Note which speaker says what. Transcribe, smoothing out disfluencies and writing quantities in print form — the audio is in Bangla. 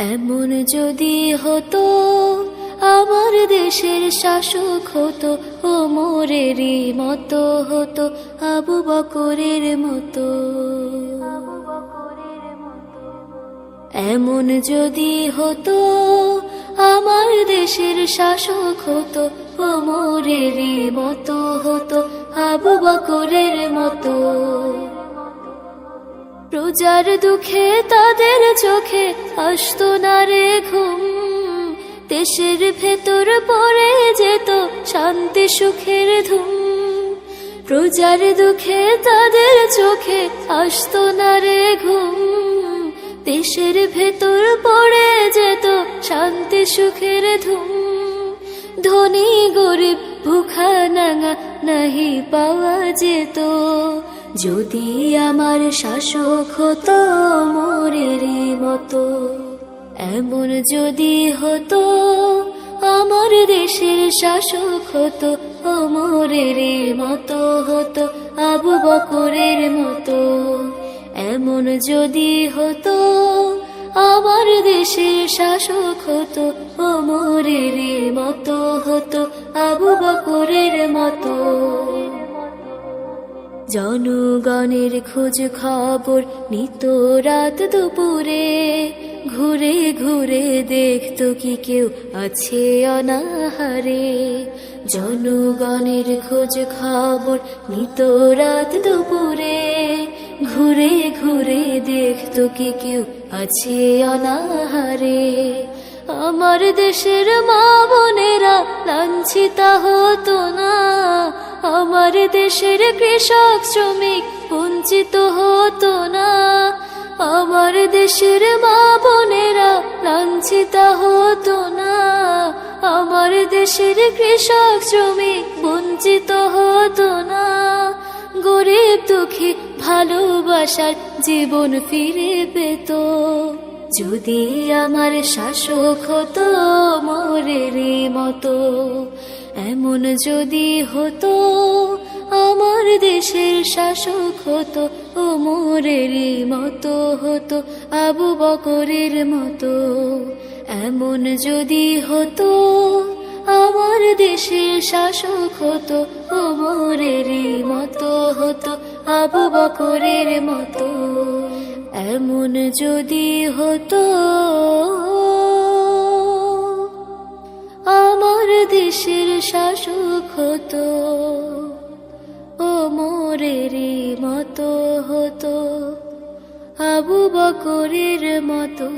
Speaker 1: এমন যদি হতো আমার দেশের শাসক হতো ওমরেরই মতো হতো, আবু বকরের মতো। এমন যদি হতো আমার দেশের শাসক হতো ওমরেরই মতো হতো, আবু বকরের মতো। প্রজার দুঃখে তাদের চোখে আসতো না রে ঘুম, দেশের ভেতর পড়ে যেত শান্তি সুখের ধুম। প্রজার দুঃখে তাদের চোখে আসতো না রে ঘুম, দেশের ভেতর পড়ে যেত শান্তি সুখের ধুম। ধনী গরিব ভুখা নাঙা নাহি পাওয়া যেত, যদি আমার শাসক হতো ওমরেরই মতো। এমন যদি হতো আমার দেশের শাসক হতো ওমরেরই মতো হতো, আবু বকরের মতো। এমন যদি হতো আমার দেশের শাসক হতো ওমরেরই মতো হতো, আবু বকরের মতো। জনগণের খোঁজ খবর নিত রাত দুপুরে, ঘুরে ঘুরে দেখতো কি কেউ আছে অনাহারে। জনগণের খোঁজ খবর নিত রাত দুপুরে, ঘুরে ঘুরে দেখতো কি কেউ আছে অনাহারে। আমার দেশের মা বোনেরা লাঞ্ছিতা হতো না, আমার দেশের কৃষক শ্রমিক বঞ্চিত হতো না। আমার দেশের মা বোনেরা লাঞ্ছিতা হতো না, আমার দেশের কৃষক শ্রমিক বঞ্চিত হতো না। গরিব দুঃখী ভালোবাসার জীবন ফিরে পেত, যদি আমার শাসক হতো ওমরেরই মতো। এমন যদি হতো আমার দেশের শাসক হতো ওমরেরই মতো হতো, আবু বকরের মতো। এমন যদি হতো আমার দেশের শাসক হতো ওমরেরই মতো হতো, আবু বকরের মতো। এমন যদি হতো আমার দেশের শাসক হতো ওমরেরই মতো হতো, আবু বকরের মতো।